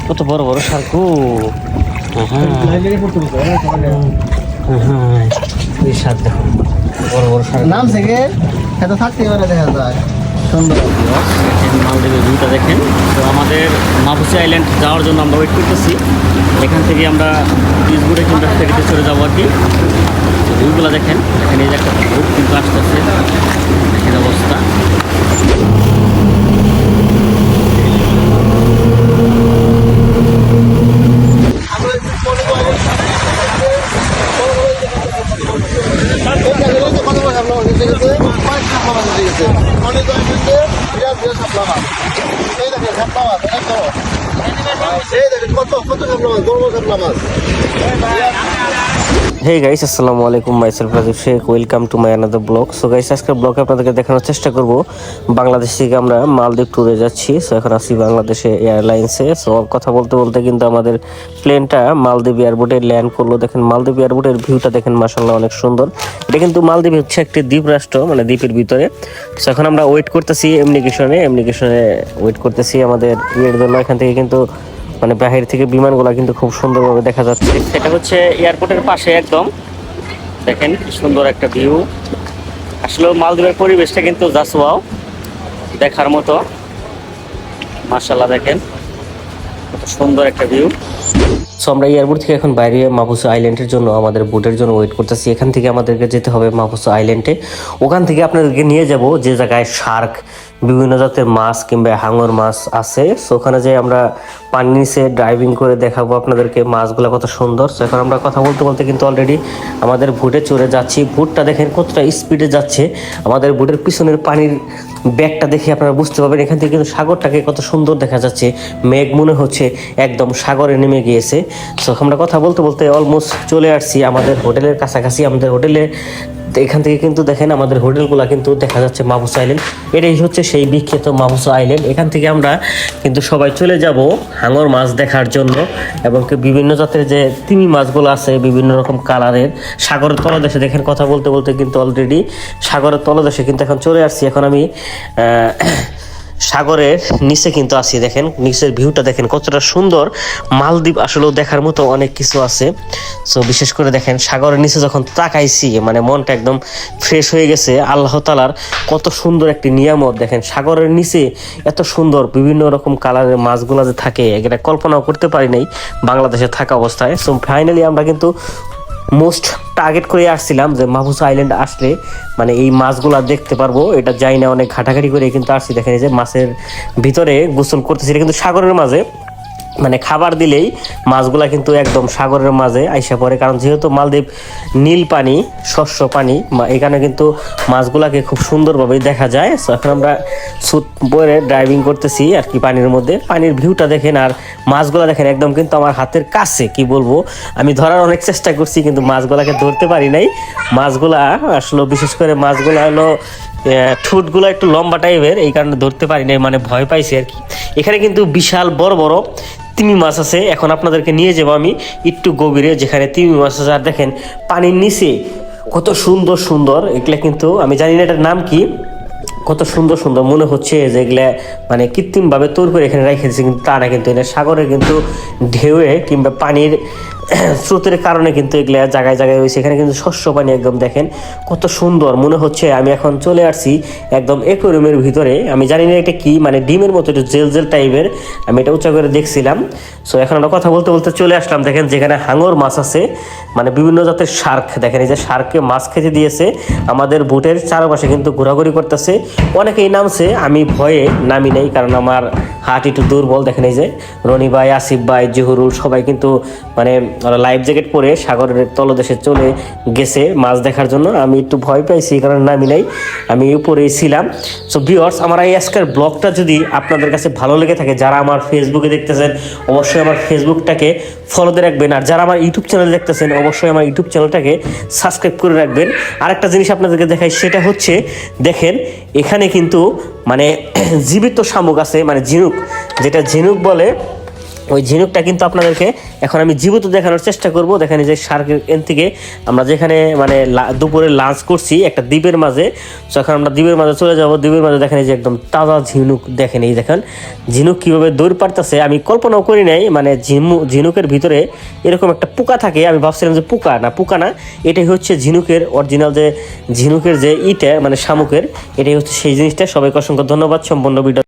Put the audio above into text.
কত বড় বড় শার্ক। শার্ক দেখো, বড় বড় শার্ক। নাম থেকে এত থাকতে পারে, দেখা যায় সুন্দর। মালদ্বীপের ভিউটা দেখেন। তো আমাদের মাপুসি আইল্যান্ড যাওয়ার জন্য আমরা ওয়েট করতেছি। এখান থেকে আমরা পিসবোটে কিংবা ফেরিতে চলে যাবো আর কি। ভিউগুলো দেখেন, এখানে যে একটা বোট কিন্তু আসতেছে, দেখেন অবস্থা। হে গাইস, আসসালামু আলাইকুম। Myself Rajib Sheikh, welcome to my another blog. So guys, আজকের ব্লগে আপনাদেরকে দেখানোর চেষ্টা করব বাংলাদেশ থেকে আমরা মালদ্বীপ ট্যুরে যাচ্ছি। সো এখন আছি বাংলাদেশে এয়ারলাইন্সে। সো কথা বলতে বলতে কিন্তু আমাদের প্লেনটা মালদ্বীপ এয়ারপোর্টে ল্যান্ড করলো। দেখেন মালদ্বীপ এয়ারপোর্টের ভিউটা দেখেন, মাশাআল্লাহ অনেক সুন্দর। এটা কিন্তু মালদ্বীপ হচ্ছে একটি দ্বীপ রাষ্ট্র, মানে দ্বীপের ভিতরে। সো এখন আমরা ওয়েট করতেছি এমনিকেশনে ওয়েট করতেছি আমাদের ইয়ের জন্য। এখান থেকে কিন্তু মানে বাহির থেকে বিমানগুলো কিন্তু খুব সুন্দরভাবে দেখা যাচ্ছে। এটা হচ্ছে এয়ারপোর্টের পাশে একদম, দেখেন কি সুন্দর একটা ভিউ। আসলে মালদ্বীপের পরিবেশটা কিন্তু জাস্ট ওয়াও, দেখার মতো। মাশাআল্লাহ দেখেন কত সুন্দর একটা ভিউ। সো আমরা এয়ারপোর্ট থেকে এখন বাইরে মাপুসা আইল্যান্ডের জন্য আমাদের বোটের জন্য ওয়েট করতেছি। এখান থেকে আমাদেরকে যেতে হবে মাপুসা আইল্যান্ডে। ওখান থেকে আপনাদেরকে নিয়ে যাব যে জায়গায় শার্ক, বিভিন্ন জাতের মাছ কিংবা হাঙর মাছ আছে। সো ওখানে যে আমরা পানির নিচে ড্রাইভিং করে দেখাবো আপনাদেরকে মাছগুলো কত সুন্দর। সো এখন আমরা কথা বলতে বলতে কিন্তু অলরেডি আমাদের বোটে চড়ে যাচ্ছি। বোটটা দেখেন কতটা স্পিডে যাচ্ছে। আমাদের বোটের পিছনের পানির ব্যাগটা দেখে আপনারা বুঝতে পারবেন এখান থেকে কিন্তু সাগরটাকে কত সুন্দর দেখা যাচ্ছে। মেঘ মনে হচ্ছে একদম সাগরে নেমে গিয়েছে। সো আমরা কথা বলতে বলতে অলমোস্ট চলে আসছি আমাদের হোটেলের কাছাকাছি। আমাদের হোটেলে এখান থেকে কিন্তু দেখেন আমাদের হোটেলগুলো কিন্তু দেখা যাচ্ছে মাপুসা আইল্যান্ড। এটাই হচ্ছে সেই বিখ্যাত মাপুসা আইল্যান্ড। এখান থেকে আমরা কিন্তু সবাই চলে যাব হাঙর মাছ দেখার জন্য, এবং বিভিন্ন জাতের যে তিমি মাছগুলো আছে বিভিন্ন রকম কালারের। সাগরের তলদেশে দেখেন, কথা বলতে বলতে কিন্তু অলরেডি সাগরের তলদেশে কিন্তু এখন চলে আসছি। এখন আমি সাগরের নিচে কিন্তু আছি। দেখেন নিচের ভিউটা দেখেন কতটা সুন্দর। মালদ্বীপ আসলেও দেখার মতো অনেক কিছু আছে। সো বিশেষ করে দেখেন সাগরের নিচে যখন তাকাইছি, মানে মনটা একদম ফ্রেশ হয়ে গেছে। আল্লাহ তাআলার কত সুন্দর একটি নিয়ামত। দেখেন সাগরের নিচে এত সুন্দর বিভিন্ন রকম কালারের মাছগুলো যে থাকে, এটা কল্পনাও করতে পারি নাই বাংলাদেশে থাকা অবস্থায়। সো ফাইনালি আমরা কিন্তু মোস্ট টার্গেট করে আসছিলাম যে মাপুসা আইল্যান্ড আসলে মানে এই মাছগুলা দেখতে পারবো। এটা যাই না, অনেক ঘাটাঘাটি করে কিন্তু আসছি। দেখেন এই যে মাছের ভিতরে গোসল করতেছি, এটা কিন্তু সাগরের মাঝে, মানে খাবার দিলেই মাছগুলা কিন্তু একদম সাগরের মাঝে আইসা পড়ে। কারণ যেহেতু মালদ্বীপ নীল পানি, শস্য পানি, এখানে কিন্তু মাছগুলাকে খুব সুন্দরভাবে দেখা যায়। সো এখন আমরা স্যুট পরে ড্রাইভিং করতেছি আর কি পানির মধ্যে। পানির ভিউটা দেখেন আর মাছগুলা দেখেন একদম কিন্তু আমার হাতের কাছে। কি বলবো, আমি ধরার অনেক চেষ্টা করছি কিন্তু মাছগুলাকে ধরতে পারি নাই। মাছগুলা আসলে বিশেষ করে মাছগুলা হলো ঠোঁটগুলো একটু লম্বা টাইপের, এই কারণে ধরতে পারি নাই, মানে ভয় পাইছি আর কি। এখানে কিন্তু বিশাল বড় বড় তিমি মাছ আছে। এখন আপনাদেরকে নিয়ে যাবো আমি একটু গভীরে, যেখানে তিমি মাছ আছে। আর দেখেন পানির নিচে কত সুন্দর সুন্দর এগুলা, কিন্তু আমি জানি না এটার নাম কি। কত সুন্দর সুন্দর মনে হচ্ছে যে এগুলা মানে কৃত্রিমভাবে তৈরি করে এখানে রেখেছে, কিন্তু তা না। কিন্তু এটা সাগরে কিন্তু ঢেউয়ে কিংবা পানির স্রোতের কারণে কিন্তু এগুলা জায়গায় জায়গায় রয়েছে। এখানে কিন্তু শস্য পানি একদম দেখেন কত সুন্দর মনে হচ্ছে। আমি এখন চলে আসছি একদম অ্যাকোয়ারিয়ামের ভিতরে। আমি জানি না এটা কি, মানে ডিমের মতো একটু জেল জেল টাইপের। আমি এটা উঁচা করে দেখছিলাম। সো এখন আমরা কথা বলতে বলতে চলে আসলাম। দেখেন যেখানে হাঙর মাছ আছে, মানে বিভিন্ন জাতের শার্ক। দেখেন এই যে শার্ককে মাছ খেতে দিয়েছে। আমাদের বোটের চারপাশে কিন্তু ঘোরাঘুরি করতেছে। অনেকেই নামছে, আমি ভয়ে নামি নাই, কারণ আমার হার্ট একটু দুর্বল। দেখেন এই যে রনি ভাই, আসিফ ভাই, জহুরুল সবাই কিন্তু মানে ওরা লাইফ জ্যাকেট পরে সাগরের তলদেশে চলে গেছে মাছ দেখার জন্য। আমি একটু ভয় পাইছি, এই কারণে নামি নাই, আমি উপরেই ছিলাম। সো ভিউয়ার্স, আমার এই আজকের ব্লগটা যদি আপনাদের কাছে ভালো লেগে থাকে, যারা আমার ফেসবুকে দেখতেছেন অবশ্যই আমার ফেসবুকটাকে ফলো দিয়ে রাখবেন। আর যারা আমার ইউটিউব চ্যানেল দেখতেছেন অবশ্যই আমার ইউটিউব চ্যানেলটাকে সাবস্ক্রাইব করে রাখবেন। আরেকটা জিনিস আপনাদেরকে দেখাই, সেটা হচ্ছে দেখেন এখানে কিন্তু মানে জীবিত শামুক আছে, মানে ঝিনুক, যেটা ঝিনুক বলে। ওই ঝিনুকটা কিন্তু আপনাদেরকে এখন আমি জীবিত দেখানোর চেষ্টা করব। দেখেন এই যে শার্কের এন থেকে আমরা যেখানে মানে দুপুরে লাঞ্চ করছি একটা দ্বীপের মাঝে, তো এখন আমরা দ্বীপের মাঝে চলে যাব। দ্বীপের মাঝে দেখেন এই যে একদম তাজা ঝিনুক, দেখেন এই দেখেন ঝিনুক কীভাবে দৌড় পারতেছে। আমি কল্পনাও করি নাই মানে ঝিনুকের ভিতরে এরকম একটা পোকা থাকে। আমি ভাবছিলাম যে পোকা না, এটাই হচ্ছে ঝিনুকের অরিজিনাল যে ঝিনুকের যে ইটা মানে শামুকের, এটাই হচ্ছে সেই জিনিসটা। সবাইকে অসংখ্য ধন্যবাদ সম্পূর্ণ ভিডিও